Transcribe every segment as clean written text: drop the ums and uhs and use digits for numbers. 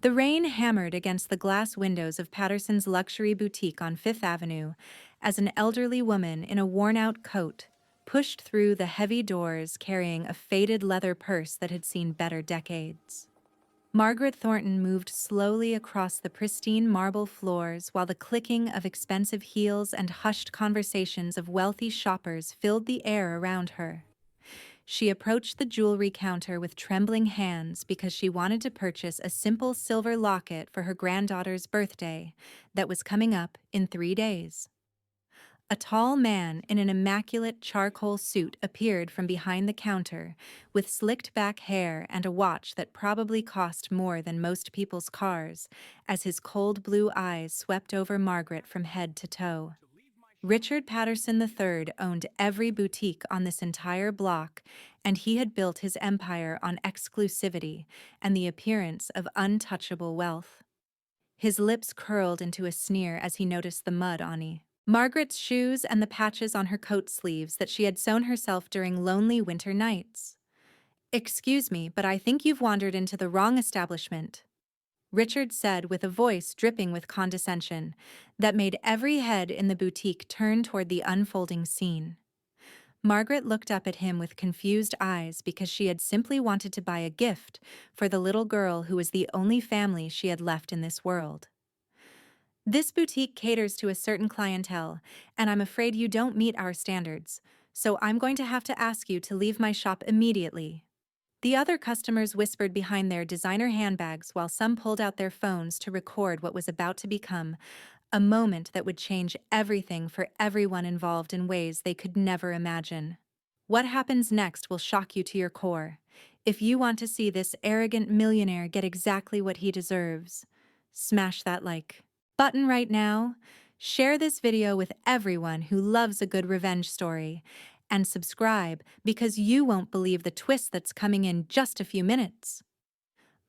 The rain hammered against the glass windows of Patterson's luxury boutique on Fifth Avenue as an elderly woman in a worn-out coat pushed through the heavy doors carrying a faded leather purse that had seen better decades. Margaret Thornton moved slowly across the pristine marble floors while the clicking of expensive heels and hushed conversations of wealthy shoppers filled the air around her. She approached the jewelry counter with trembling hands because she wanted to purchase a simple silver locket for her granddaughter's birthday that was coming up in 3 days. A tall man in an immaculate charcoal suit appeared from behind the counter with slicked-back hair and a watch that probably cost more than most people's cars, as his cold blue eyes swept over Margaret from head to toe. Richard Patterson III owned every boutique on this entire block, and he had built his empire on exclusivity and the appearance of untouchable wealth. His lips curled into a sneer as he noticed the mud on Margaret's shoes and the patches on her coat sleeves that she had sewn herself during lonely winter nights. "Excuse me, but I think you've wandered into the wrong establishment," Richard said with a voice dripping with condescension that made every head in the boutique turn toward the unfolding scene. Margaret looked up at him with confused eyes because she had simply wanted to buy a gift for the little girl who was the only family she had left in this world. "This boutique caters to a certain clientele, and I'm afraid you don't meet our standards, so I'm going to have to ask you to leave my shop immediately." The other customers whispered behind their designer handbags while some pulled out their phones to record what was about to become a moment that would change everything for everyone involved in ways they could never imagine. What happens next will shock you to your core. If you want to see this arrogant millionaire get exactly what he deserves, smash that like button right now, share this video with everyone who loves a good revenge story, and subscribe because you won't believe the twist that's coming in just a few minutes.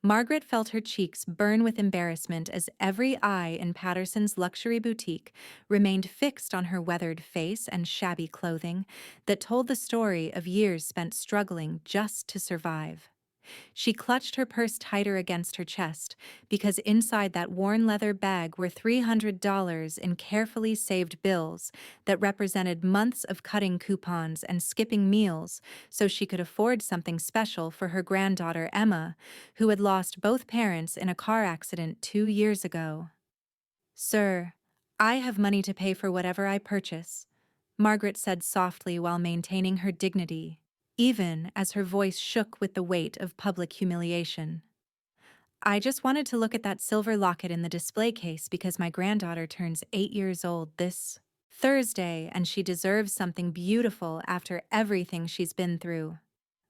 Margaret felt her cheeks burn with embarrassment as every eye in Patterson's luxury boutique remained fixed on her weathered face and shabby clothing that told the story of years spent struggling just to survive. She clutched her purse tighter against her chest because inside that worn leather bag were $300 in carefully saved bills that represented months of cutting coupons and skipping meals so she could afford something special for her granddaughter Emma, who had lost both parents in a car accident 2 years ago. "Sir, I have money to pay for whatever I purchase," Margaret said softly while maintaining her dignity, even as her voice shook with the weight of public humiliation. "I just wanted to look at that silver locket in the display case because my granddaughter turns 8 years old this Thursday and she deserves something beautiful after everything she's been through."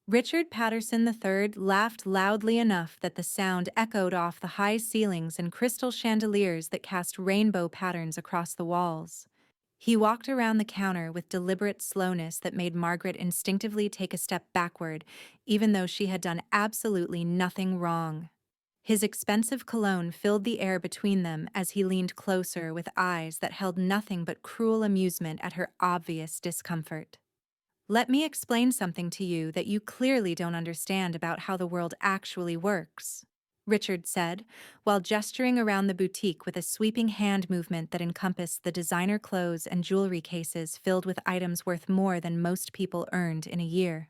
Richard Patterson III laughed loudly enough that the sound echoed off the high ceilings and crystal chandeliers that cast rainbow patterns across the walls. He walked around the counter with deliberate slowness that made Margaret instinctively take a step backward, even though she had done absolutely nothing wrong. His expensive cologne filled the air between them as he leaned closer with eyes that held nothing but cruel amusement at her obvious discomfort. "Let me explain something to you that you clearly don't understand about how the world actually works," Richard said, while gesturing around the boutique with a sweeping hand movement that encompassed the designer clothes and jewelry cases filled with items worth more than most people earned in a year.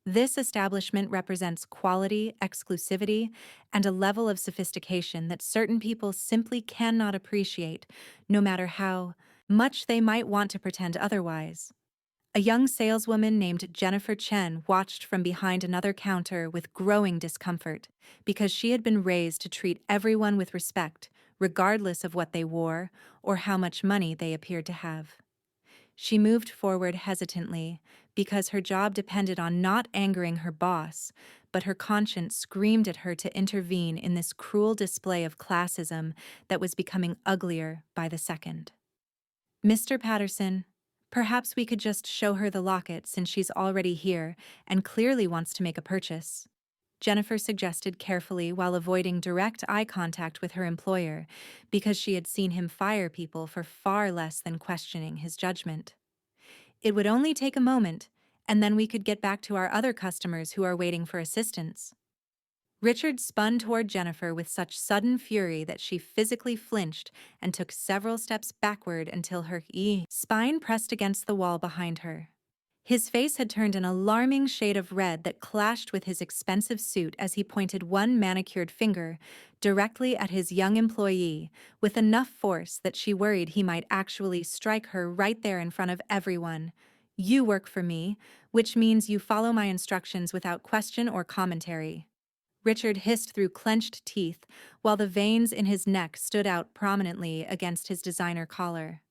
"This establishment represents quality, exclusivity, and a level of sophistication that certain people simply cannot appreciate, no matter how much they might want to pretend otherwise." A young saleswoman named Jennifer Chen watched from behind another counter with growing discomfort because she had been raised to treat everyone with respect, regardless of what they wore or how much money they appeared to have. She moved forward hesitantly because her job depended on not angering her boss, but her conscience screamed at her to intervene in this cruel display of classism that was becoming uglier by the second. "Mr. Patterson, perhaps we could just show her the locket since she's already here and clearly wants to make a purchase," Jennifer suggested carefully while avoiding direct eye contact with her employer because she had seen him fire people for far less than questioning his judgment. "It would only take a moment, and then we could get back to our other customers who are waiting for assistance." Richard spun toward Jennifer with such sudden fury that she physically flinched and took several steps backward until her spine pressed against the wall behind her. His face had turned an alarming shade of red that clashed with his expensive suit as he pointed one manicured finger directly at his young employee, with enough force that she worried he might actually strike her right there in front of everyone. "You work for me, which means you follow my instructions without question or commentary." Richard hissed through clenched teeth, while the veins in his neck stood out prominently against his designer collar.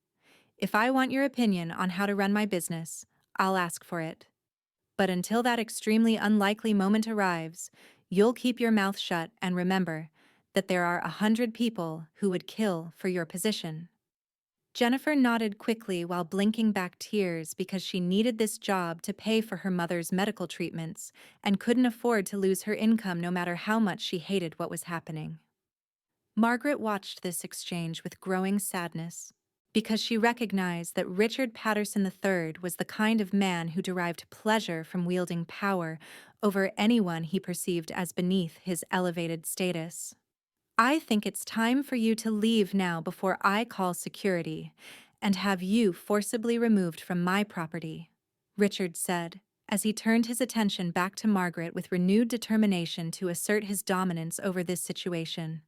"If I want your opinion on how to run my business, I'll ask for it. But until that extremely unlikely moment arrives, you'll keep your mouth shut and remember that there are 100 people who would kill for your position." Jennifer nodded quickly while blinking back tears because she needed this job to pay for her mother's medical treatments and couldn't afford to lose her income no matter how much she hated what was happening. Margaret watched this exchange with growing sadness because she recognized that Richard Patterson III was the kind of man who derived pleasure from wielding power over anyone he perceived as beneath his elevated status. "I think it's time for you to leave now before I call security and have you forcibly removed from my property," Richard said, as he turned his attention back to Margaret with renewed determination to assert his dominance over this situation.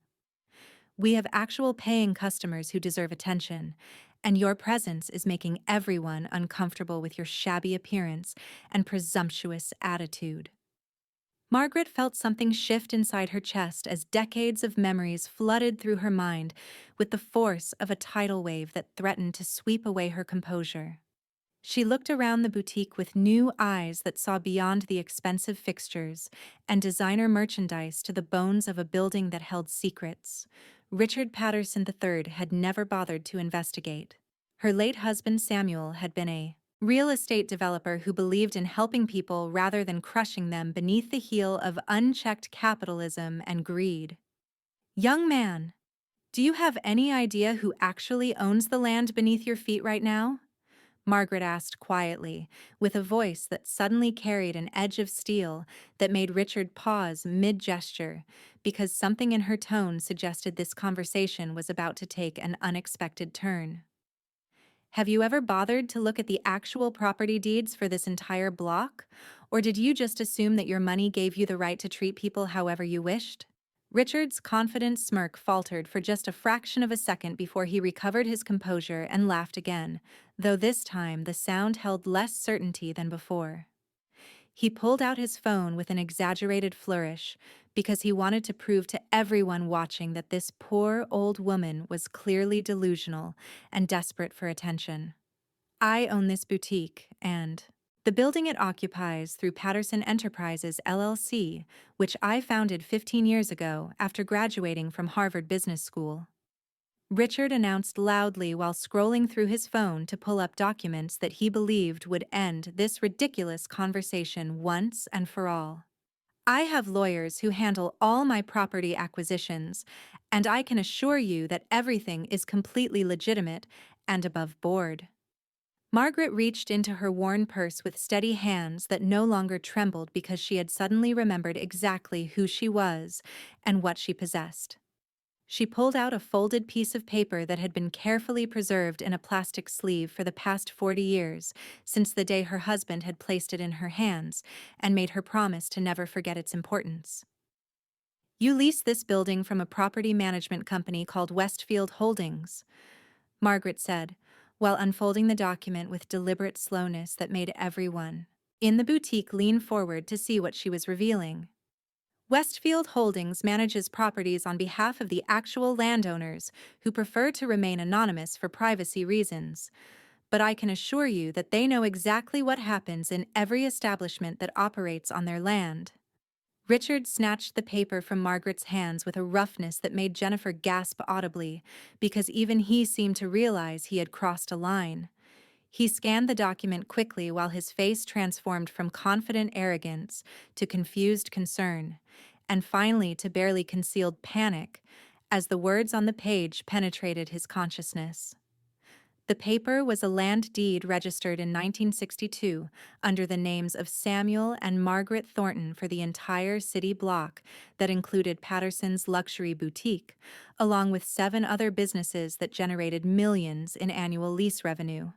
"We have actual paying customers who deserve attention, and your presence is making everyone uncomfortable with your shabby appearance and presumptuous attitude." Margaret felt something shift inside her chest as decades of memories flooded through her mind with the force of a tidal wave that threatened to sweep away her composure. She looked around the boutique with new eyes that saw beyond the expensive fixtures and designer merchandise to the bones of a building that held secrets Richard Patterson III had never bothered to investigate. Her late husband Samuel had been a real estate developer who believed in helping people rather than crushing them beneath the heel of unchecked capitalism and greed. "Young man, do you have any idea who actually owns the land beneath your feet right now?" Margaret asked quietly, with a voice that suddenly carried an edge of steel that made Richard pause mid-gesture, because something in her tone suggested this conversation was about to take an unexpected turn. "Have you ever bothered to look at the actual property deeds for this entire block? Or did you just assume that your money gave you the right to treat people however you wished?" Richard's confident smirk faltered for just a fraction of a second before he recovered his composure and laughed again, though this time the sound held less certainty than before. He pulled out his phone with an exaggerated flourish because he wanted to prove to everyone watching that this poor old woman was clearly delusional and desperate for attention. "I own this boutique and the building it occupies through Patterson Enterprises LLC, which I founded 15 years ago after graduating from Harvard Business School," Richard announced loudly while scrolling through his phone to pull up documents that he believed would end this ridiculous conversation once and for all. "I have lawyers who handle all my property acquisitions, and I can assure you that everything is completely legitimate and above board." Margaret reached into her worn purse with steady hands that no longer trembled because she had suddenly remembered exactly who she was and what she possessed. She pulled out a folded piece of paper that had been carefully preserved in a plastic sleeve for the past 40 years, since the day her husband had placed it in her hands, and made her promise to never forget its importance. "You lease this building from a property management company called Westfield Holdings," Margaret said, while unfolding the document with deliberate slowness that made everyone in the boutique lean forward to see what she was revealing. "Westfield Holdings manages properties on behalf of the actual landowners who prefer to remain anonymous for privacy reasons, but I can assure you that they know exactly what happens in every establishment that operates on their land." Richard snatched the paper from Margaret's hands with a roughness that made Jennifer gasp audibly, because even he seemed to realize he had crossed a line. He scanned the document quickly while his face transformed from confident arrogance to confused concern, and finally to barely concealed panic, as the words on the page penetrated his consciousness. The paper was a land deed registered in 1962 under the names of Samuel and Margaret Thornton for the entire city block that included Patterson's luxury boutique, along with 7 other businesses that generated millions in annual lease revenue.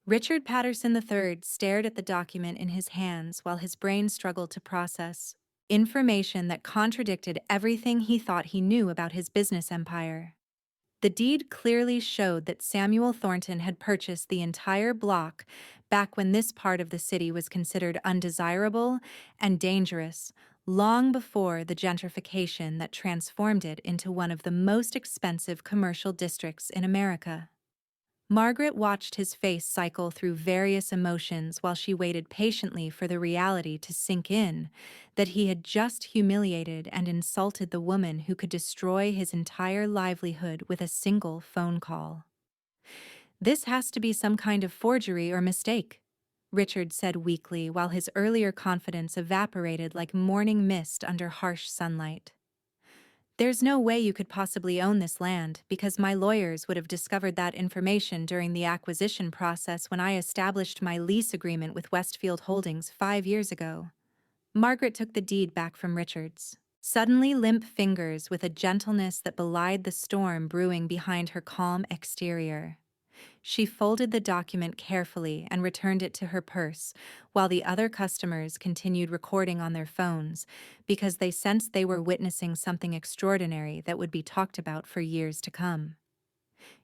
Richard Patterson III stared at the document in his hands while his brain struggled to process information that contradicted everything he thought he knew about his business empire. The deed clearly showed that Samuel Thornton had purchased the entire block back when this part of the city was considered undesirable and dangerous, long before the gentrification that transformed it into one of the most expensive commercial districts in America. Margaret watched his face cycle through various emotions while she waited patiently for the reality to sink in that he had just humiliated and insulted the woman who could destroy his entire livelihood with a single phone call. "This has to be some kind of forgery or mistake," Richard said weakly while his earlier confidence evaporated like morning mist under harsh sunlight. "There's no way you could possibly own this land because my lawyers would have discovered that information during the acquisition process when I established my lease agreement with Westfield Holdings 5 years ago." Margaret took the deed back from Richard's suddenly limp fingers with a gentleness that belied the storm brewing behind her calm exterior. She folded the document carefully and returned it to her purse, while the other customers continued recording on their phones because they sensed they were witnessing something extraordinary that would be talked about for years to come.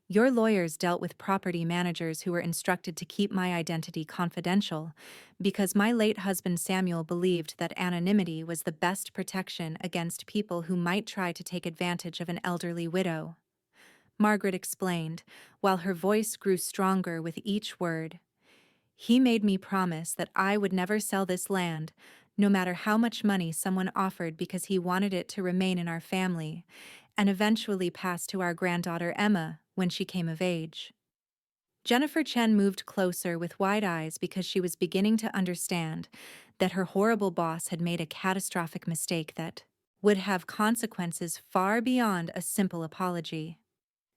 "Your lawyers dealt with property managers who were instructed to keep my identity confidential because my late husband Samuel believed that anonymity was the best protection against people who might try to take advantage of an elderly widow," Margaret explained, while her voice grew stronger with each word. "He made me promise that I would never sell this land, no matter how much money someone offered because he wanted it to remain in our family, and eventually pass to our granddaughter Emma when she came of age." Jennifer Chen moved closer with wide eyes because she was beginning to understand that her horrible boss had made a catastrophic mistake that would have consequences far beyond a simple apology.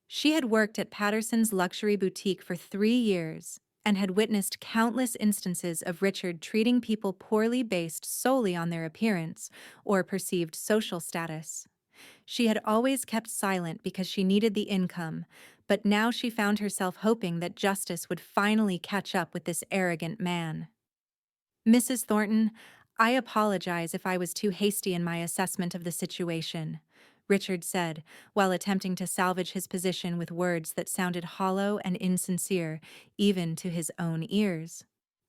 She had worked at Patterson's luxury boutique for 3 years and had witnessed countless instances of Richard treating people poorly based solely on their appearance or perceived social status. She had always kept silent because she needed the income, but now she found herself hoping that justice would finally catch up with this arrogant man. "Mrs. Thornton, I apologize if I was too hasty in my assessment of the situation," Richard said, while attempting to salvage his position with words that sounded hollow and insincere, even to his own ears.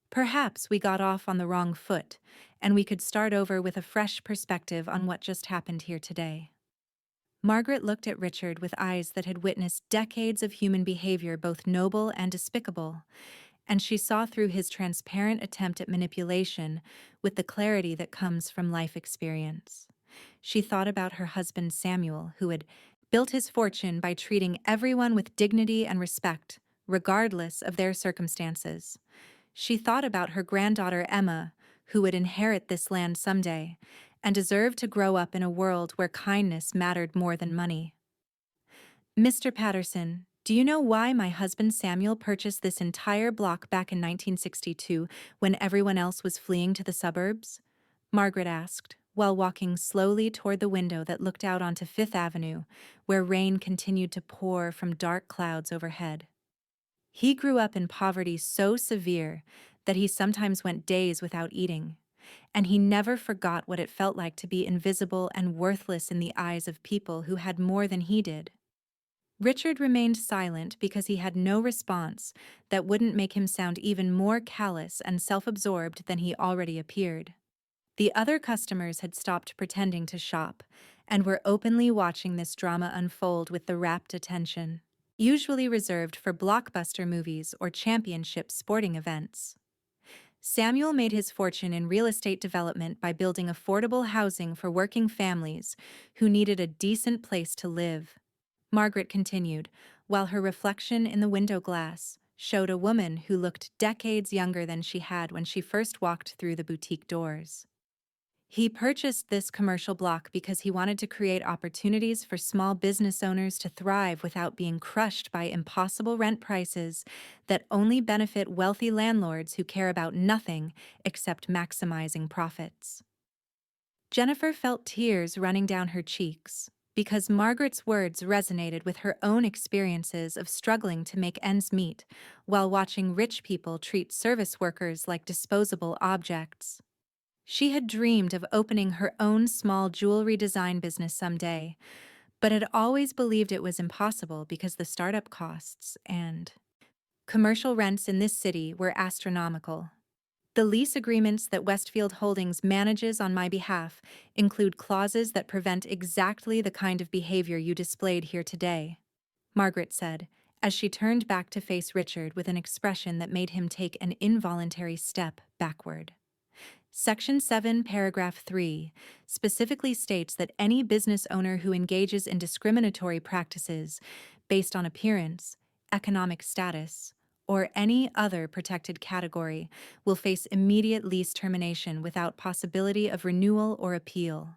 "Perhaps we got off on the wrong foot, and we could start over with a fresh perspective on what just happened here today." Margaret looked at Richard with eyes that had witnessed decades of human behavior both noble and despicable, and she saw through his transparent attempt at manipulation with the clarity that comes from life experience. She thought about her husband Samuel, who had built his fortune by treating everyone with dignity and respect, regardless of their circumstances. She thought about her granddaughter Emma, who would inherit this land someday, and deserved to grow up in a world where kindness mattered more than money. "Mr. Patterson, do you know why my husband Samuel purchased this entire block back in 1962 when everyone else was fleeing to the suburbs?" Margaret asked, while walking slowly toward the window that looked out onto Fifth Avenue, where rain continued to pour from dark clouds overhead. "He grew up in poverty so severe that he sometimes went days without eating, and he never forgot what it felt like to be invisible and worthless in the eyes of people who had more than he did." Richard remained silent because he had no response that wouldn't make him sound even more callous and self-absorbed than he already appeared. The other customers had stopped pretending to shop and were openly watching this drama unfold with the rapt attention usually reserved for blockbuster movies or championship sporting events. Samuel made his fortune in real estate development by building affordable housing for working families who needed a decent place to live, Margaret continued, while her reflection in the window glass showed a woman who looked decades younger than she had when she first walked through the boutique doors. He purchased this commercial block because he wanted to create opportunities for small business owners to thrive without being crushed by impossible rent prices that only benefit wealthy landlords who care about nothing except maximizing profits. Jennifer felt tears running down her cheeks because Margaret's words resonated with her own experiences of struggling to make ends meet while watching rich people treat service workers like disposable objects. She had dreamed of opening her own small jewelry design business someday, but had always believed it was impossible because the startup costs and commercial rents in this city were astronomical. The lease agreements that Westfield Holdings manages on my behalf include clauses that prevent exactly the kind of behavior you displayed here today, Margaret said, as she turned back to face Richard with an expression that made him take an involuntary step backward. Section 7, paragraph 3, specifically states that any business owner who engages in discriminatory practices based on appearance, economic status, or any other protected category will face immediate lease termination without possibility of renewal or appeal.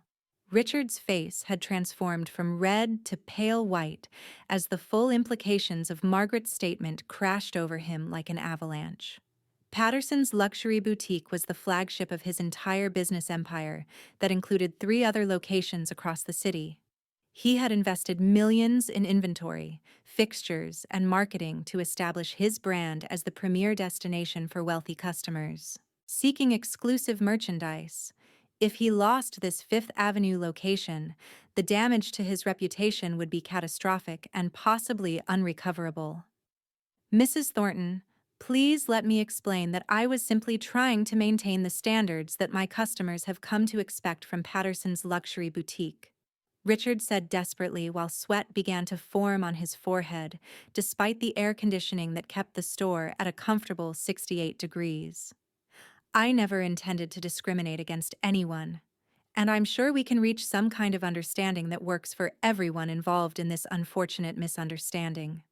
Richard's face had transformed from red to pale white as the full implications of Margaret's statement crashed over him like an avalanche. Patterson's luxury boutique was the flagship of his entire business empire that included 3 other locations across the city. He had invested millions in inventory, fixtures, and marketing to establish his brand as the premier destination for wealthy customers seeking exclusive merchandise. If he lost this Fifth Avenue location, the damage to his reputation would be catastrophic and possibly unrecoverable. Mrs. Thornton, please let me explain that I was simply trying to maintain the standards that my customers have come to expect from Patterson's luxury boutique, Richard said desperately while sweat began to form on his forehead, despite the air conditioning that kept the store at a comfortable 68 degrees. I never intended to discriminate against anyone, and I'm sure we can reach some kind of understanding that works for everyone involved in this unfortunate misunderstanding.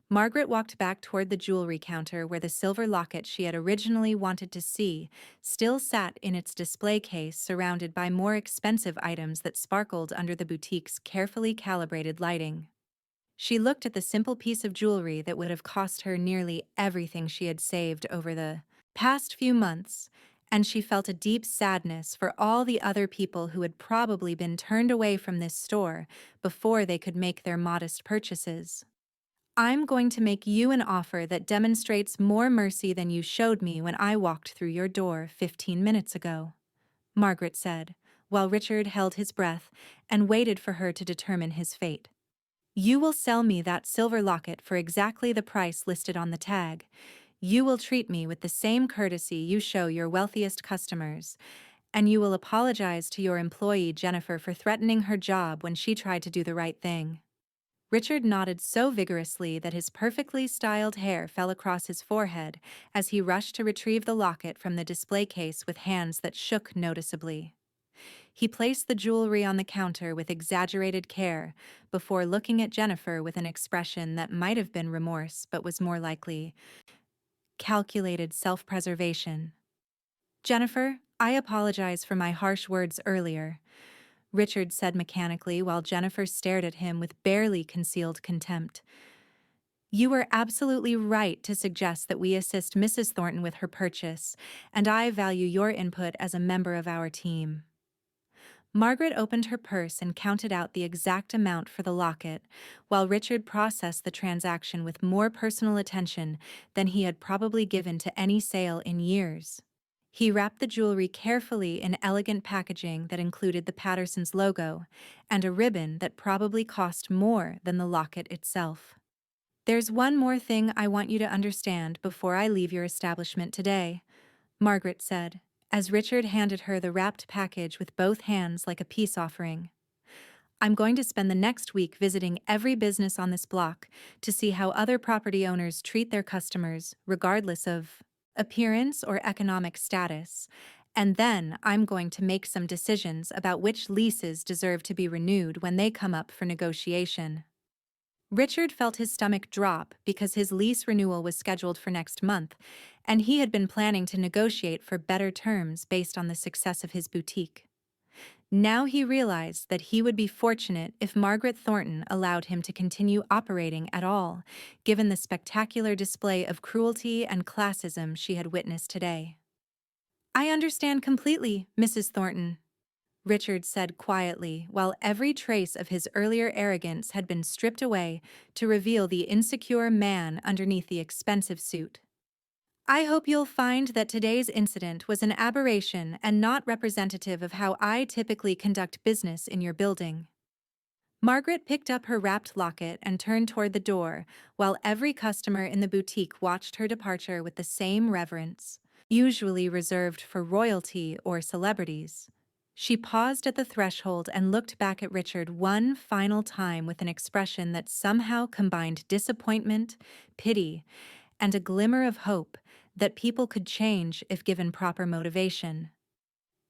Margaret walked back toward the jewelry counter where the silver locket she had originally wanted to see still sat in its display case surrounded by more expensive items that sparkled under the boutique's carefully calibrated lighting. She looked at the simple piece of jewelry that would have cost her nearly everything she had saved over the past few months, and she felt a deep sadness for all the other people who had probably been turned away from this store before they could make their modest purchases. I'm going to make you an offer that demonstrates more mercy than you showed me when I walked through your door 15 minutes ago, Margaret said, while Richard held his breath and waited for her to determine his fate. You will sell me that silver locket for exactly the price listed on the tag. You will treat me with the same courtesy you show your wealthiest customers, and you will apologize to your employee Jennifer for threatening her job when she tried to do the right thing. Richard nodded so vigorously that his perfectly styled hair fell across his forehead as he rushed to retrieve the locket from the display case with hands that shook noticeably. He placed the jewelry on the counter with exaggerated care before looking at Jennifer with an expression that might have been remorse but was more likely calculated self-preservation. Jennifer, I apologize for my harsh words earlier, Richard said mechanically while Jennifer stared at him with barely concealed contempt. You were absolutely right to suggest that we assist Mrs. Thornton with her purchase, and I value your input as a member of our team. Margaret opened her purse and counted out the exact amount for the locket, while Richard processed the transaction with more personal attention than he had probably given to any sale in years. He wrapped the jewelry carefully in elegant packaging that included the Patterson's logo and a ribbon that probably cost more than the locket itself. There's one more thing I want you to understand before I leave your establishment today, Margaret said, as Richard handed her the wrapped package with both hands like a peace offering. I'm going to spend the next week visiting every business on this block to see how other property owners treat their customers, regardless of appearance or economic status, and then I'm going to make some decisions about which leases deserve to be renewed when they come up for negotiation. Richard felt his stomach drop because his lease renewal was scheduled for next month, and he had been planning to negotiate for better terms based on the success of his boutique. Now he realized that he would be fortunate if Margaret Thornton allowed him to continue operating at all, given the spectacular display of cruelty and classism she had witnessed today. "I understand completely, Mrs. Thornton," Richard said quietly, while every trace of his earlier arrogance had been stripped away to reveal the insecure man underneath the expensive suit. "I hope you'll find that today's incident was an aberration and not representative of how I typically conduct business in your building." Margaret picked up her wrapped locket and turned toward the door, while every customer in the boutique watched her departure with the same reverence, usually reserved for royalty or celebrities. She paused at the threshold and looked back at Richard one final time with an expression that somehow combined disappointment, pity, and a glimmer of hope that people could change if given proper motivation.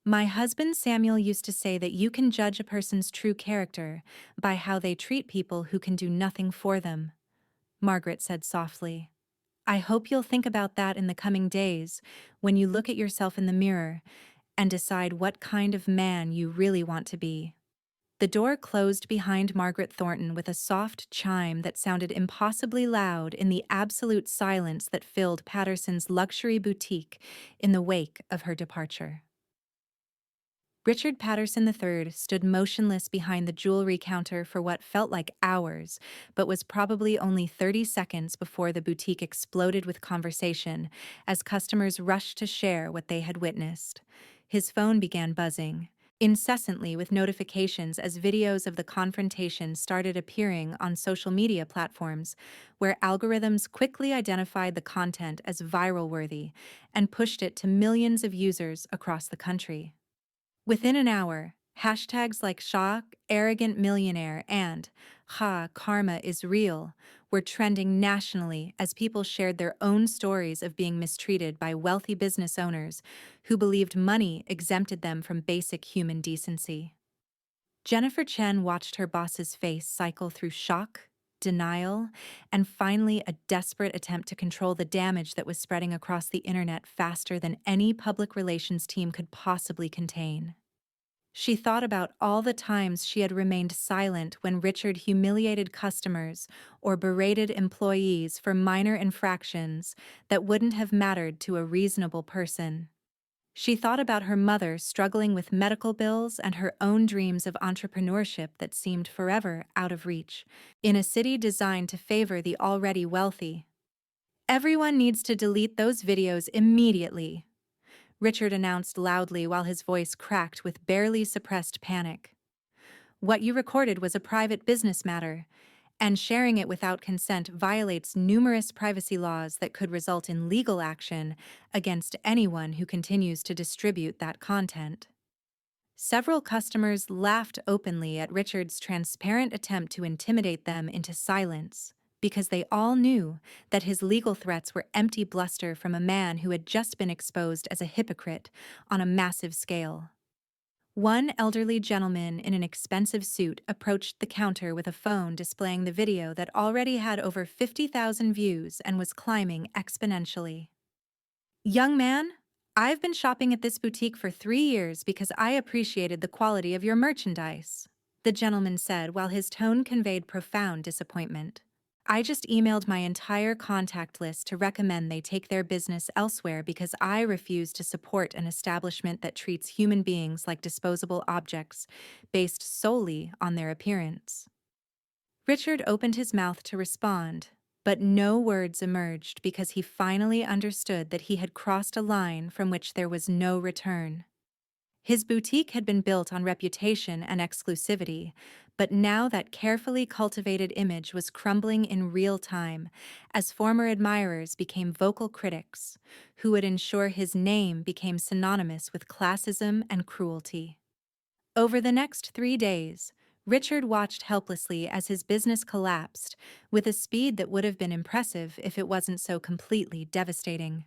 "My husband Samuel used to say that you can judge a person's true character by how they treat people who can do nothing for them," Margaret said softly. "I hope you'll think about that in the coming days when you look at yourself in the mirror and decide what kind of man you really want to be." The door closed behind Margaret Thornton with a soft chime that sounded impossibly loud in the absolute silence that filled Patterson's luxury boutique in the wake of her departure. Richard Patterson III stood motionless behind the jewelry counter for what felt like hours, but was probably only 30 seconds before the boutique exploded with conversation as customers rushed to share what they had witnessed. His phone began buzzing incessantly with notifications as videos of the confrontation started appearing on social media platforms, where algorithms quickly identified the content as viral-worthy and pushed it to millions of users across the country. Within an hour, hashtags like "shock, arrogant millionaire," and "ha, karma is real" were trending nationally as people shared their own stories of being mistreated by wealthy business owners who believed money exempted them from basic human decency. Jennifer Chen watched her boss's face cycle through shock, denial, and finally a desperate attempt to control the damage that was spreading across the internet faster than any public relations team could possibly contain. She thought about all the times she had remained silent when Richard humiliated customers or berated employees for minor infractions that wouldn't have mattered to a reasonable person. She thought about her mother struggling with medical bills and her own dreams of entrepreneurship that seemed forever out of reach, in a city designed to favor the already wealthy. "Everyone needs to delete those videos immediately," Richard announced loudly while his voice cracked with barely suppressed panic. "What you recorded was a private business matter, and sharing it without consent violates numerous privacy laws that could result in legal action against anyone who continues to distribute that content." Several customers laughed openly at Richard's transparent attempt to intimidate them into silence, because they all knew that his legal threats were empty bluster from a man who had just been exposed as a hypocrite on a massive scale. One elderly gentleman in an expensive suit approached the counter with a phone displaying the video that already had over 50,000 views and was climbing exponentially. "Young man, I've been shopping at this boutique for 3 years because I appreciated the quality of your merchandise," the gentleman said while his tone conveyed profound disappointment. "I just emailed my entire contact list to recommend they take their business elsewhere because I refuse to support an establishment that treats human beings like disposable objects based solely on their appearance." Richard opened his mouth to respond, but no words emerged because he finally understood that he had crossed a line from which there was no return. His boutique had been built on reputation and exclusivity, but now that carefully cultivated image was crumbling in real time as former admirers became vocal critics, who would ensure his name became synonymous with classism and cruelty. Over the next 3 days, Richard watched helplessly as his business collapsed, with a speed that would have been impressive if it wasn't so completely devastating.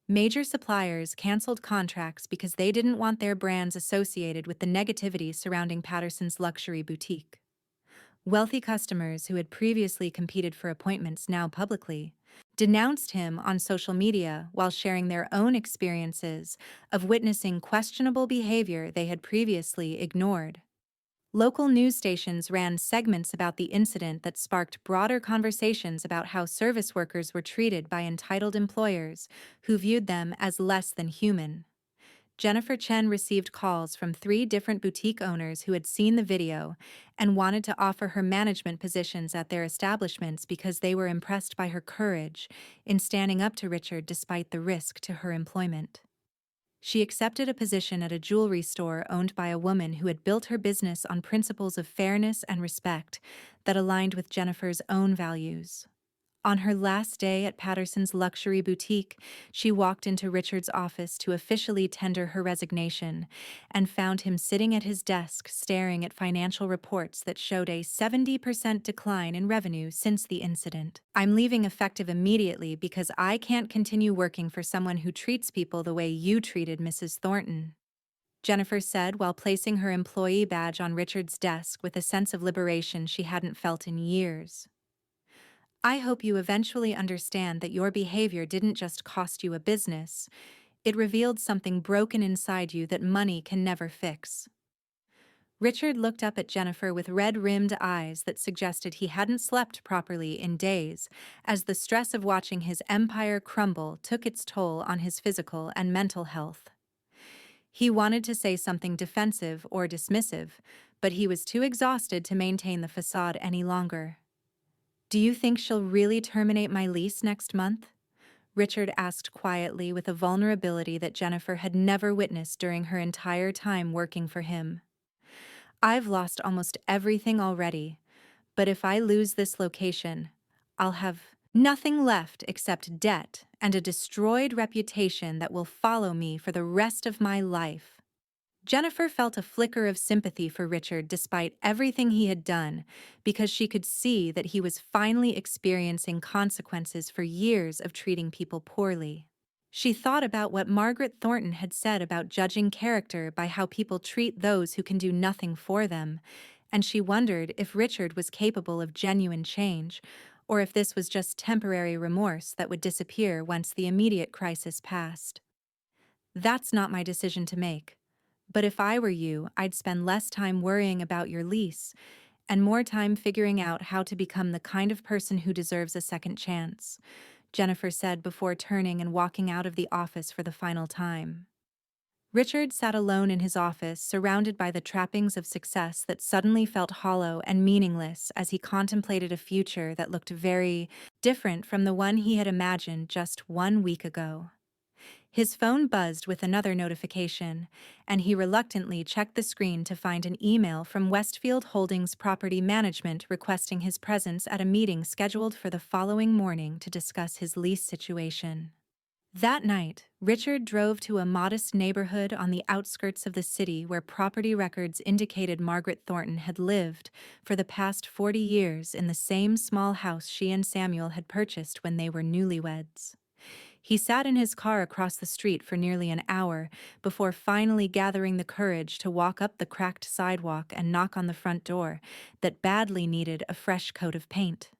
Major suppliers canceled contracts because they didn't want their brands associated with the negativity surrounding Patterson's luxury boutique. Wealthy customers who had previously competed for appointments now publicly denounced him on social media while sharing their own experiences of witnessing questionable behavior they had previously ignored. Local news stations ran segments about the incident that sparked broader conversations about how service workers were treated by entitled employers who viewed them as less than human. Jennifer Chen received calls from 3 different boutique owners who had seen the video and wanted to offer her management positions at their establishments because they were impressed by her courage in standing up to Richard despite the risk to her employment. She accepted a position at a jewelry store owned by a woman who had built her business on principles of fairness and respect that aligned with Jennifer's own values. On her last day at Patterson's luxury boutique, she walked into Richard's office to officially tender her resignation and found him sitting at his desk staring at financial reports that showed a 70% decline in revenue since the incident. "I'm leaving effective immediately because I can't continue working for someone who treats people the way you treated Mrs. Thornton," Jennifer said while placing her employee badge on Richard's desk with a sense of liberation she hadn't felt in years. "I hope you eventually understand that your behavior didn't just cost you a business, it revealed something broken inside you that money can never fix." Richard looked up at Jennifer with red-rimmed eyes that suggested he hadn't slept properly in days, as the stress of watching his empire crumble took its toll on his physical and mental health. He wanted to say something defensive or dismissive, but he was too exhausted to maintain the facade any longer. "Do you think she'll really terminate my lease next month?" Richard asked quietly with a vulnerability that Jennifer had never witnessed during her entire time working for him. "I've lost almost everything already, but if I lose this location, I'll have nothing left except debt and a destroyed reputation that will follow me for the rest of my life." Jennifer felt a flicker of sympathy for Richard despite everything he had done, because she could see that he was finally experiencing consequences for years of treating people poorly. She thought about what Margaret Thornton had said about judging character by how people treat those who can do nothing for them, and she wondered if Richard was capable of genuine change, or if this was just temporary remorse that would disappear once the immediate crisis passed. "That's not my decision to make. But if I were you, I'd spend less time worrying about your lease and more time figuring out how to become the kind of person who deserves a second chance," Jennifer said before turning and walking out of the office for the final time. Richard sat alone in his office, surrounded by the trappings of success that suddenly felt hollow and meaningless as he contemplated a future that looked very different from the one he had imagined just 1 week ago. His phone buzzed with another notification, and he reluctantly checked the screen to find an email from Westfield Holdings Property Management requesting his presence at a meeting scheduled for the following morning to discuss his lease situation. That night, Richard drove to a modest neighborhood on the outskirts of the city where property records indicated Margaret Thornton had lived for the past 40 years in the same small house she and Samuel had purchased when they were newlyweds. He sat in his car across the street for nearly an hour before finally gathering the courage to walk up the cracked sidewalk and knock on the front door that badly needed a fresh coat of paint.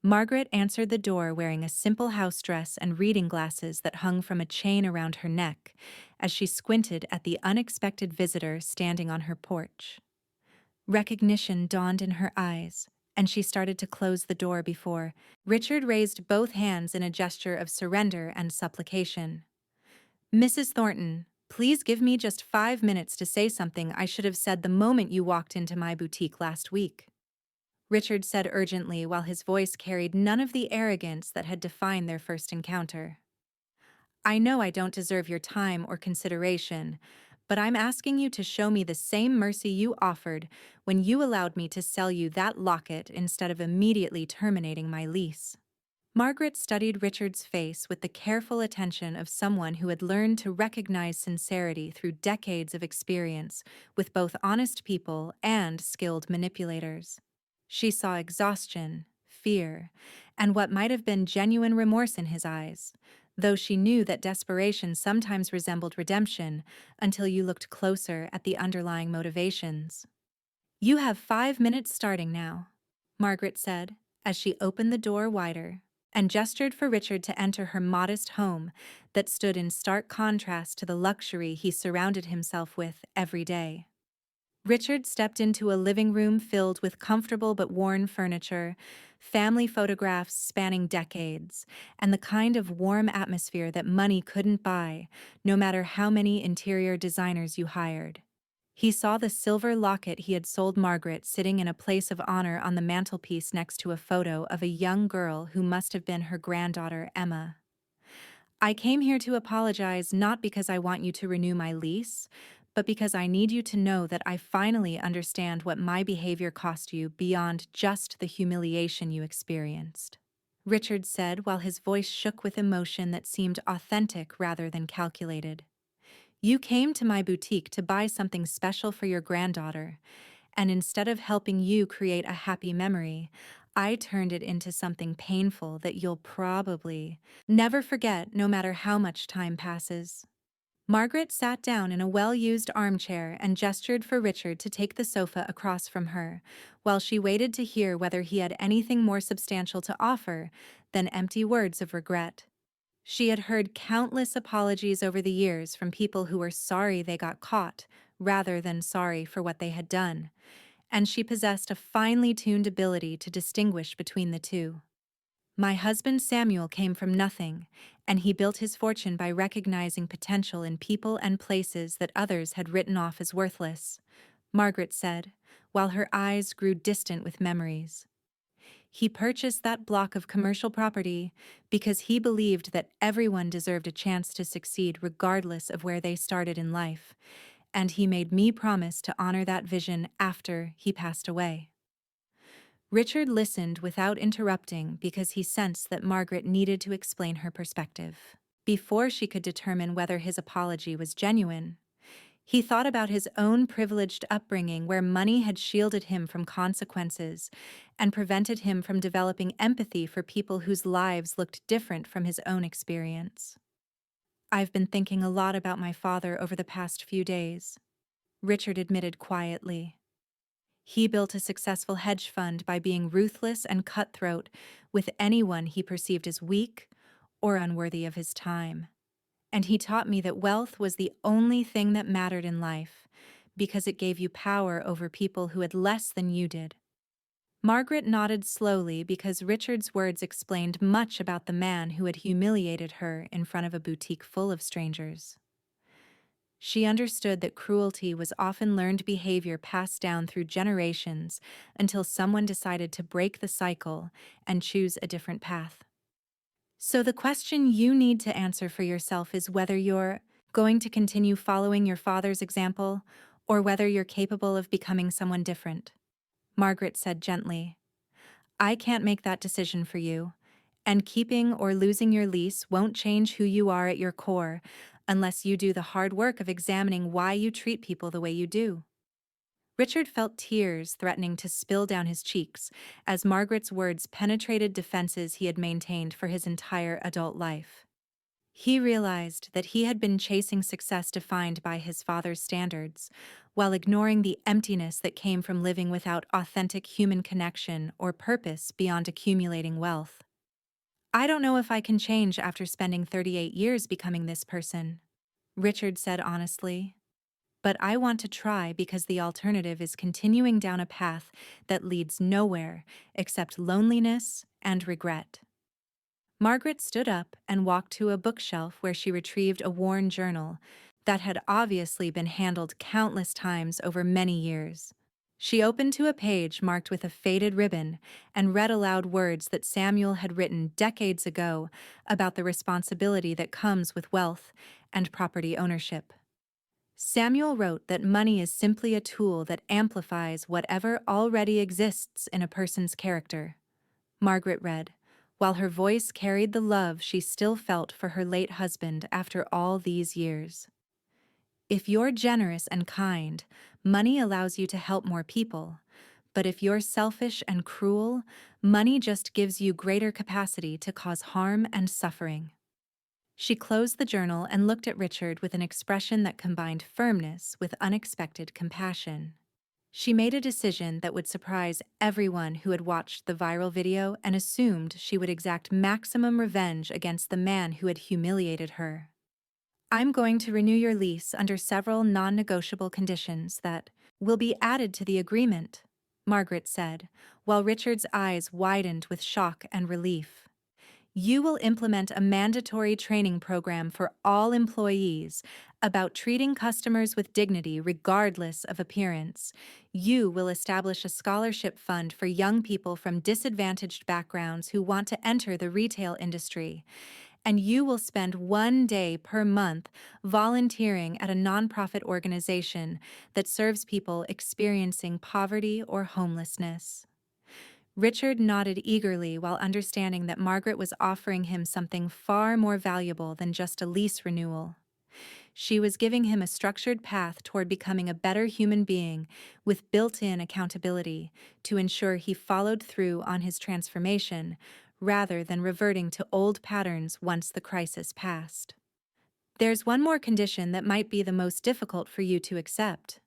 Margaret answered the door wearing a simple house dress and reading glasses that hung from a chain around her neck as she squinted at the unexpected visitor standing on her porch. Recognition dawned in her eyes, and she started to close the door before Richard raised both hands in a gesture of surrender and supplication. "Mrs. Thornton, please give me just 5 minutes to say something I should have said the moment you walked into my boutique last week," Richard said urgently while his voice carried none of the arrogance that had defined their first encounter. "I know I don't deserve your time or consideration, but I'm asking you to show me the same mercy you offered when you allowed me to sell you that locket instead of immediately terminating my lease." Margaret studied Richard's face with the careful attention of someone who had learned to recognize sincerity through decades of experience with both honest people and skilled manipulators. She saw exhaustion, fear, and what might have been genuine remorse in his eyes, though she knew that desperation sometimes resembled redemption until you looked closer at the underlying motivations. "You have 5 minutes starting now," Margaret said, as she opened the door wider and gestured for Richard to enter her modest home that stood in stark contrast to the luxury he surrounded himself with every day. Richard stepped into a living room filled with comfortable but worn furniture, family photographs spanning decades, and the kind of warm atmosphere that money couldn't buy, no matter how many interior designers you hired. He saw the silver locket he had sold Margaret sitting in a place of honor on the mantelpiece next to a photo of a young girl who must have been her granddaughter, Emma. I came here to apologize not because I want you to renew my lease, but because I need you to know that I finally understand what my behavior cost you beyond just the humiliation you experienced. Richard said while his voice shook with emotion that seemed authentic rather than calculated. You came to my boutique to buy something special for your granddaughter, and instead of helping you create a happy memory, I turned it into something painful that you'll probably never forget no matter how much time passes. Margaret sat down in a well-used armchair and gestured for Richard to take the sofa across from her, while she waited to hear whether he had anything more substantial to offer than empty words of regret. She had heard countless apologies over the years from people who were sorry they got caught rather than sorry for what they had done, and she possessed a finely tuned ability to distinguish between the two. My husband Samuel came from nothing, and he built his fortune by recognizing potential in people and places that others had written off as worthless, Margaret said, while her eyes grew distant with memories. He purchased that block of commercial property because he believed that everyone deserved a chance to succeed regardless of where they started in life, and he made me promise to honor that vision after he passed away. Richard listened without interrupting because he sensed that Margaret needed to explain her perspective before she could determine whether his apology was genuine. He thought about his own privileged upbringing where money had shielded him from consequences and prevented him from developing empathy for people whose lives looked different from his own experience. I've been thinking a lot about my father over the past few days, Richard admitted quietly. He built a successful hedge fund by being ruthless and cutthroat with anyone he perceived as weak or unworthy of his time. And he taught me that wealth was the only thing that mattered in life, because it gave you power over people who had less than you did. Margaret nodded slowly because Richard's words explained much about the man who had humiliated her in front of a boutique full of strangers. She understood that cruelty was often learned behavior passed down through generations until someone decided to break the cycle and choose a different path. So the question you need to answer for yourself is whether you're going to continue following your father's example or whether you're capable of becoming someone different, Margaret said gently. I can't make that decision for you, and keeping or losing your lease won't change who you are at your core unless you do the hard work of examining why you treat people the way you do. Richard felt tears threatening to spill down his cheeks as Margaret's words penetrated defenses he had maintained for his entire adult life. He realized that he had been chasing success defined by his father's standards, while ignoring the emptiness that came from living without authentic human connection or purpose beyond accumulating wealth. I don't know if I can change after spending 38 years becoming this person, Richard said honestly. But I want to try because the alternative is continuing down a path that leads nowhere except loneliness and regret. Margaret stood up and walked to a bookshelf where she retrieved a worn journal that had obviously been handled countless times over many years. She opened to a page marked with a faded ribbon and read aloud words that Samuel had written decades ago about the responsibility that comes with wealth and property ownership. Samuel wrote that money is simply a tool that amplifies whatever already exists in a person's character. Margaret read, while her voice carried the love she still felt for her late husband after all these years. If you're generous and kind, money allows you to help more people. But if you're selfish and cruel, money just gives you greater capacity to cause harm and suffering. She closed the journal and looked at Richard with an expression that combined firmness with unexpected compassion. She made a decision that would surprise everyone who had watched the viral video and assumed she would exact maximum revenge against the man who had humiliated her. I'm going to renew your lease under several non-negotiable conditions that will be added to the agreement, Margaret said, while Richard's eyes widened with shock and relief. You will implement a mandatory training program for all employees about treating customers with dignity regardless of appearance. You will establish a scholarship fund for young people from disadvantaged backgrounds who want to enter the retail industry. And you will spend 1 day per month volunteering at a nonprofit organization that serves people experiencing poverty or homelessness. Richard nodded eagerly while understanding that Margaret was offering him something far more valuable than just a lease renewal. She was giving him a structured path toward becoming a better human being with built-in accountability to ensure he followed through on his transformation rather than reverting to old patterns once the crisis passed. There's one more condition that might be the most difficult for you to accept,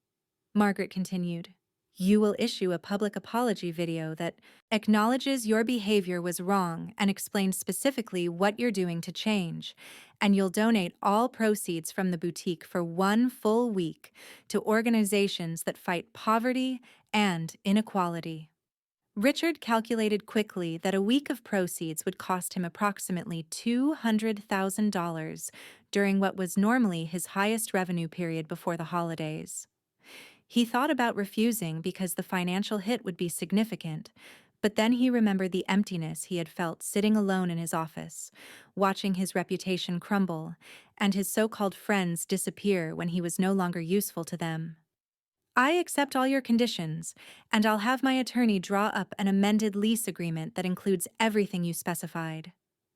Margaret continued. You will issue a public apology video that acknowledges your behavior was wrong and explains specifically what you're doing to change, and you'll donate all proceeds from the boutique for 1 full week to organizations that fight poverty and inequality. Richard calculated quickly that a week of proceeds would cost him approximately $200,000 during what was normally his highest revenue period before the holidays. He thought about refusing because the financial hit would be significant, but then he remembered the emptiness he had felt sitting alone in his office, watching his reputation crumble, and his so-called friends disappear when he was no longer useful to them. I accept all your conditions, and I'll have my attorney draw up an amended lease agreement that includes everything you specified,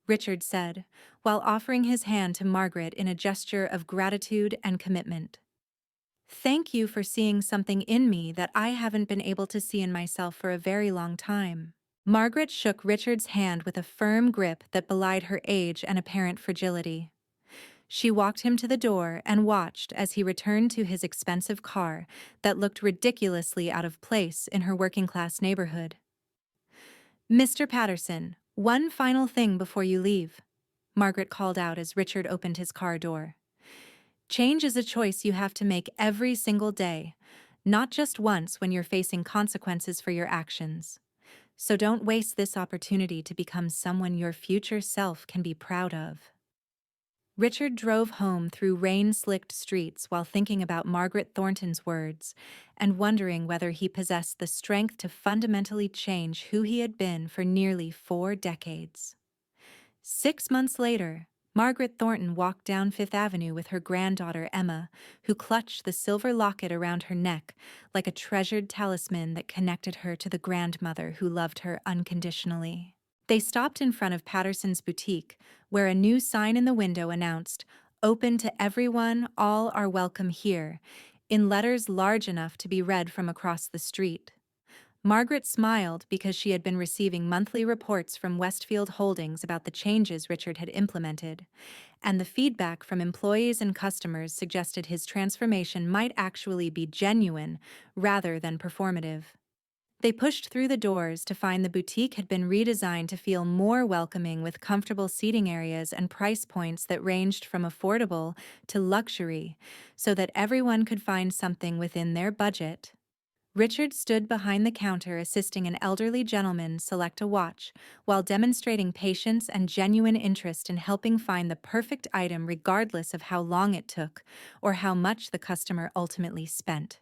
Richard said, while offering his hand to Margaret in a gesture of gratitude and commitment. Thank you for seeing something in me that I haven't been able to see in myself for a very long time. Margaret shook Richard's hand with a firm grip that belied her age and apparent fragility. She walked him to the door and watched as he returned to his expensive car that looked ridiculously out of place in her working-class neighborhood. Mr. Patterson, one final thing before you leave, Margaret called out as Richard opened his car door. Change is a choice you have to make every single day, not just once when you're facing consequences for your actions. So don't waste this opportunity to become someone your future self can be proud of. Richard drove home through rain-slicked streets while thinking about Margaret Thornton's words and wondering whether he possessed the strength to fundamentally change who he had been for nearly 4 decades. 6 months later, Margaret Thornton walked down Fifth Avenue with her granddaughter Emma, who clutched the silver locket around her neck like a treasured talisman that connected her to the grandmother who loved her unconditionally. They stopped in front of Patterson's boutique, where a new sign in the window announced, "Open to everyone, all are welcome here," in letters large enough to be read from across the street. Margaret smiled because she had been receiving monthly reports from Westfield Holdings about the changes Richard had implemented, and the feedback from employees and customers suggested his transformation might actually be genuine rather than performative. They pushed through the doors to find the boutique had been redesigned to feel more welcoming with comfortable seating areas and price points that ranged from affordable to luxury, so that everyone could find something within their budget. Richard stood behind the counter assisting an elderly gentleman select a watch, while demonstrating patience and genuine interest in helping find the perfect item regardless of how long it took or how much the customer ultimately spent.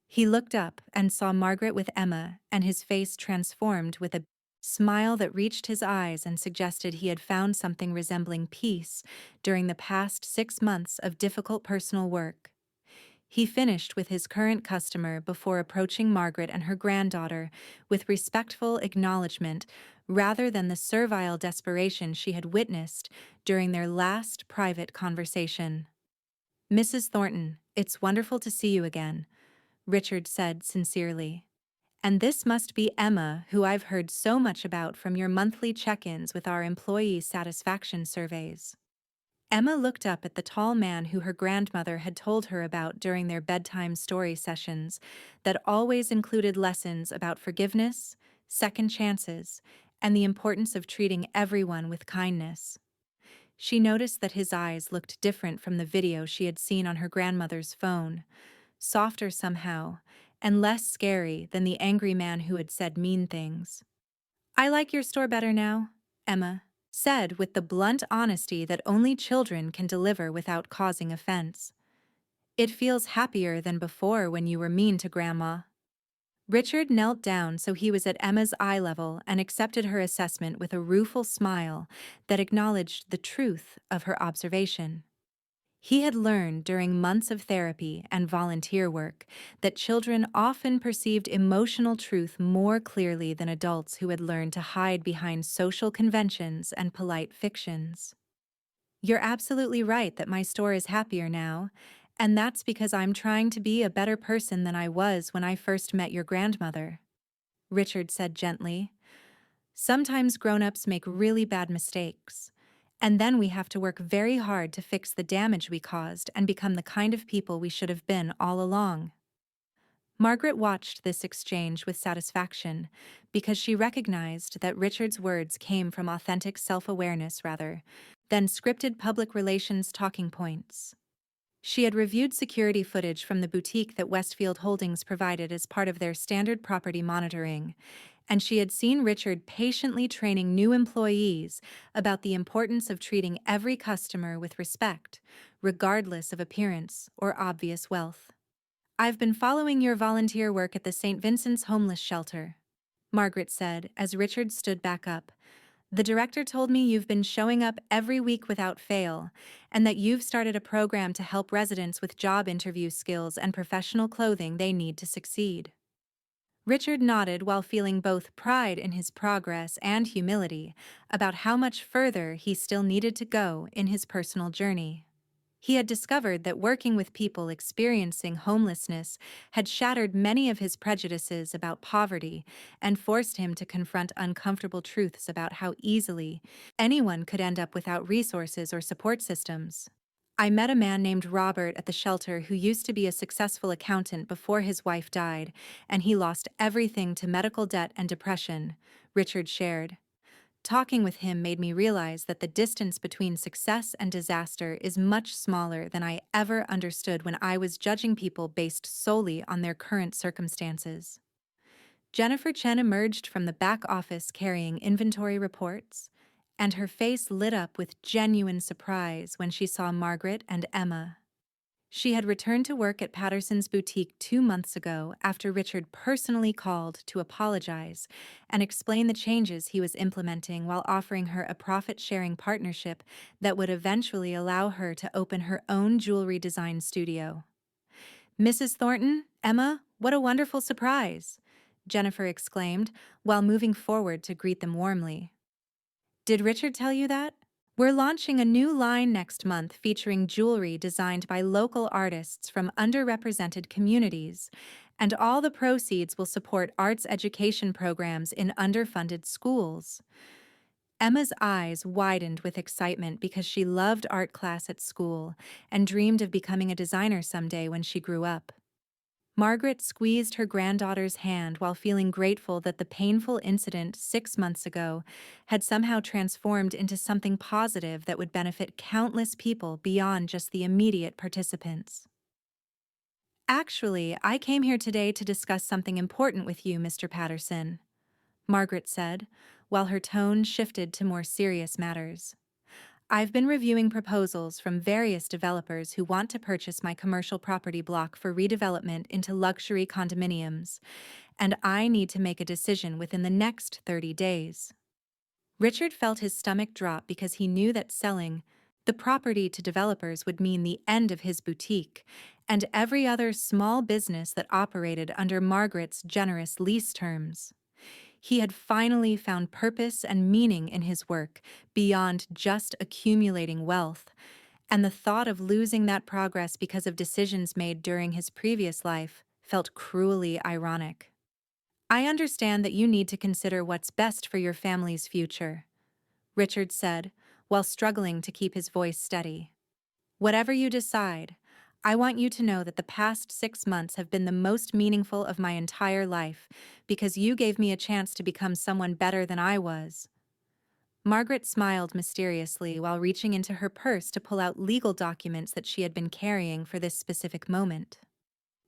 He looked up and saw Margaret with Emma, and his face transformed with a smile that reached his eyes and suggested he had found something resembling peace during the past 6 months of difficult personal work. He finished with his current customer before approaching Margaret and her granddaughter with respectful acknowledgement rather than the servile desperation she had witnessed during their last private conversation. "Mrs. Thornton, it's wonderful to see you again," Richard said sincerely. "And this must be Emma, who I've heard so much about from your monthly check-ins with our employee satisfaction surveys." Emma looked up at the tall man who her grandmother had told her about during their bedtime story sessions that always included lessons about forgiveness, second chances, and the importance of treating everyone with kindness. She noticed that his eyes looked different from the video she had seen on her grandmother's phone, softer somehow, and less scary than the angry man who had said mean things. "I like your store better now," Emma said with the blunt honesty that only children can deliver without causing offense. "It feels happier than before when you were mean to Grandma." Richard knelt down so he was at Emma's eye level and accepted her assessment with a rueful smile that acknowledged the truth of her observation. He had learned during months of therapy and volunteer work that children often perceived emotional truth more clearly than adults who had learned to hide behind social conventions and polite fictions. "You're absolutely right that my store is happier now, and that's because I'm trying to be a better person than I was when I first met your grandmother," Richard said gently. "Sometimes grown-ups make really bad mistakes, and then we have to work very hard to fix the damage we caused and become the kind of people we should have been all along." Margaret watched this exchange with satisfaction because she recognized that Richard's words came from authentic self-awareness rather than scripted public relations talking points. She had reviewed security footage from the boutique that Westfield Holdings provided as part of their standard property monitoring, and she had seen Richard patiently training new employees about the importance of treating every customer with respect, regardless of appearance or obvious wealth. "I've been following your volunteer work at the St. Vincent's homeless shelter," Margaret said as Richard stood back up. "The director told me you've been showing up every week without fail, and that you've started a program to help residents with job interview skills and professional clothing they need to succeed." Richard nodded while feeling both pride in his progress and humility about how much further he still needed to go in his personal journey. He had discovered that working with people experiencing homelessness had shattered many of his prejudices about poverty and forced him to confront uncomfortable truths about how easily anyone could end up without resources or support systems. "I met a man named Robert at the shelter who used to be a successful accountant before his wife died, and he lost everything to medical debt and depression," Richard shared. "Talking with him made me realize that the distance between success and disaster is much smaller than I ever understood when I was judging people based solely on their current circumstances." Jennifer Chen emerged from the back office carrying inventory reports, and her face lit up with genuine surprise when she saw Margaret and Emma. She had returned to work at Patterson's boutique 2 months ago after Richard personally called to apologize and explain the changes he was implementing while offering her a profit-sharing partnership that would eventually allow her to open her own jewelry design studio. "Mrs. Thornton, Emma, what a wonderful surprise!" Jennifer exclaimed while moving forward to greet them warmly. "Did Richard tell you that? We're launching a new line next month featuring jewelry designed by local artists from underrepresented communities, and all the proceeds will support arts education programs in underfunded schools." Emma's eyes widened with excitement because she loved art class at school and dreamed of becoming a designer someday when she grew up. Margaret squeezed her granddaughter's hand while feeling grateful that the painful incident 6 months ago had somehow transformed into something positive that would benefit countless people beyond just the immediate participants. "Actually, I came here today to discuss something important with you, Mr. Patterson," Margaret said, while her tone shifted to more serious matters. "I've been reviewing proposals from various developers who want to purchase my commercial property block for redevelopment into luxury condominiums, and I need to make a decision within the next 30 days. Richard felt his stomach drop because he knew that selling the property to developers would mean the end of his boutique and every other small business that operated under Margaret's generous lease terms. He had finally found purpose and meaning in his work beyond just accumulating wealth, and the thought of losing that progress because of decisions made during his previous life felt cruelly ironic. "I understand that you need to consider what's best for your family's future," Richard said, while struggling to keep his voice steady. Whatever you decide, I want you to know that the past 6 months have been the most meaningful of my entire life because you gave me a chance to become someone better than I was. Margaret smiled mysteriously while reaching into her purse to pull out legal documents that she had been carrying for this specific moment.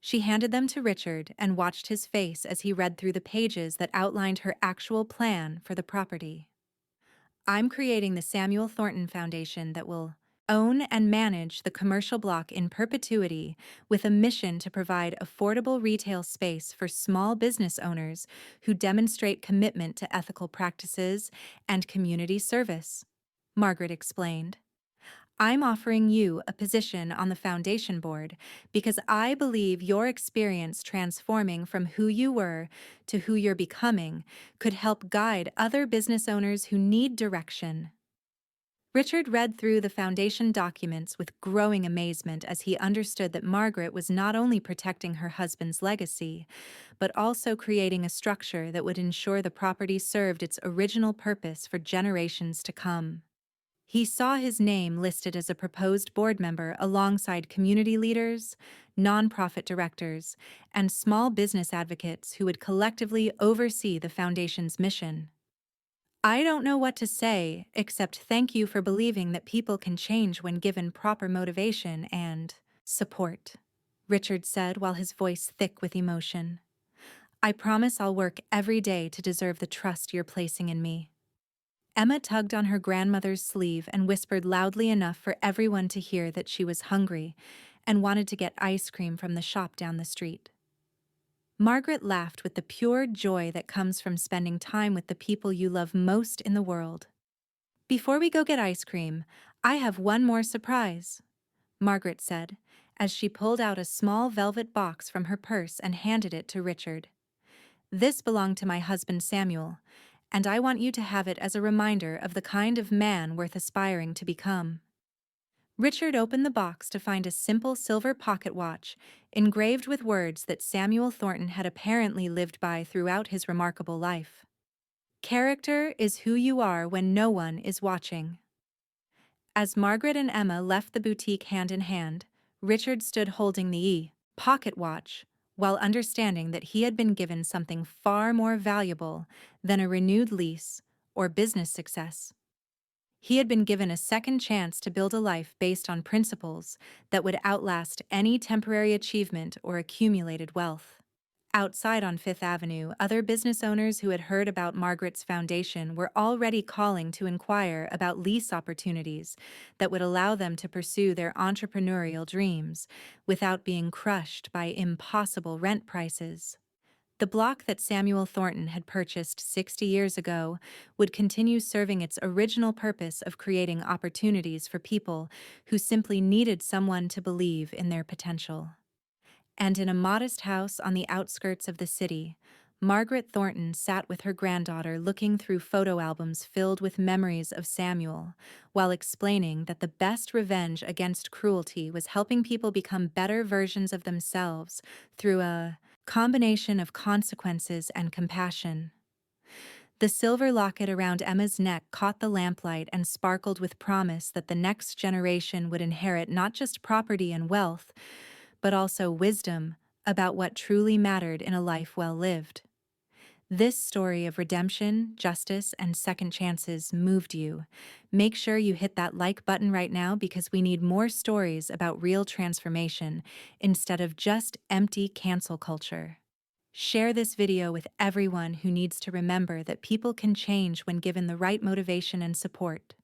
She handed them to Richard and watched his face as he read through the pages that outlined her actual plan for the property. I'm creating the Samuel Thornton Foundation that will own and manage the commercial block in perpetuity with a mission to provide affordable retail space for small business owners who demonstrate commitment to ethical practices and community service, Margaret explained. I'm offering you a position on the foundation board because I believe your experience transforming from who you were to who you're becoming could help guide other business owners who need direction. Richard read through the foundation documents with growing amazement as he understood that Margaret was not only protecting her husband's legacy, but also creating a structure that would ensure the property served its original purpose for generations to come. He saw his name listed as a proposed board member alongside community leaders, nonprofit directors, and small business advocates who would collectively oversee the foundation's mission. I don't know what to say, except thank you for believing that people can change when given proper motivation and support, Richard said while his voice thick with emotion. I promise I'll work every day to deserve the trust you're placing in me. Emma tugged on her grandmother's sleeve and whispered loudly enough for everyone to hear that she was hungry and wanted to get ice cream from the shop down the street. Margaret laughed with the pure joy that comes from spending time with the people you love most in the world. Before we go get ice cream, I have one more surprise, Margaret said, as she pulled out a small velvet box from her purse and handed it to Richard. This belonged to my husband Samuel, and I want you to have it as a reminder of the kind of man worth aspiring to become. Richard opened the box to find a simple silver pocket watch, engraved with words that Samuel Thornton had apparently lived by throughout his remarkable life. Character is who you are when no one is watching. As Margaret and Emma left the boutique hand in hand, Richard stood holding the pocket watch, while understanding that he had been given something far more valuable than a renewed lease or business success. He had been given a second chance to build a life based on principles that would outlast any temporary achievement or accumulated wealth. Outside on Fifth Avenue, other business owners who had heard about Margaret's foundation were already calling to inquire about lease opportunities that would allow them to pursue their entrepreneurial dreams without being crushed by impossible rent prices. The block that Samuel Thornton had purchased 60 years ago would continue serving its original purpose of creating opportunities for people who simply needed someone to believe in their potential. And in a modest house on the outskirts of the city, Margaret Thornton sat with her granddaughter looking through photo albums filled with memories of Samuel, while explaining that the best revenge against cruelty was helping people become better versions of themselves through a combination of consequences and compassion. The silver locket around Emma's neck caught the lamplight and sparkled with promise that the next generation would inherit not just property and wealth, but also wisdom about what truly mattered in a life well lived. This story of redemption, justice, and second chances moved you. Make sure you hit that like button right now because we need more stories about real transformation instead of just empty cancel culture. Share this video with everyone who needs to remember that people can change when given the right motivation and support.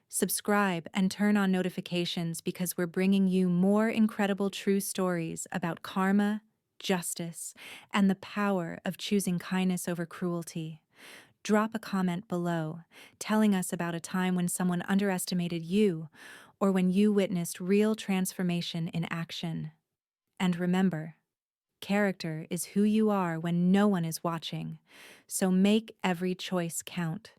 Subscribe and turn on notifications because we're bringing you more incredible true stories about karma, justice, and the power of choosing kindness over cruelty. Drop a comment below, telling us about a time when someone underestimated you or when you witnessed real transformation in action. And remember, character is who you are when no one is watching, so make every choice count.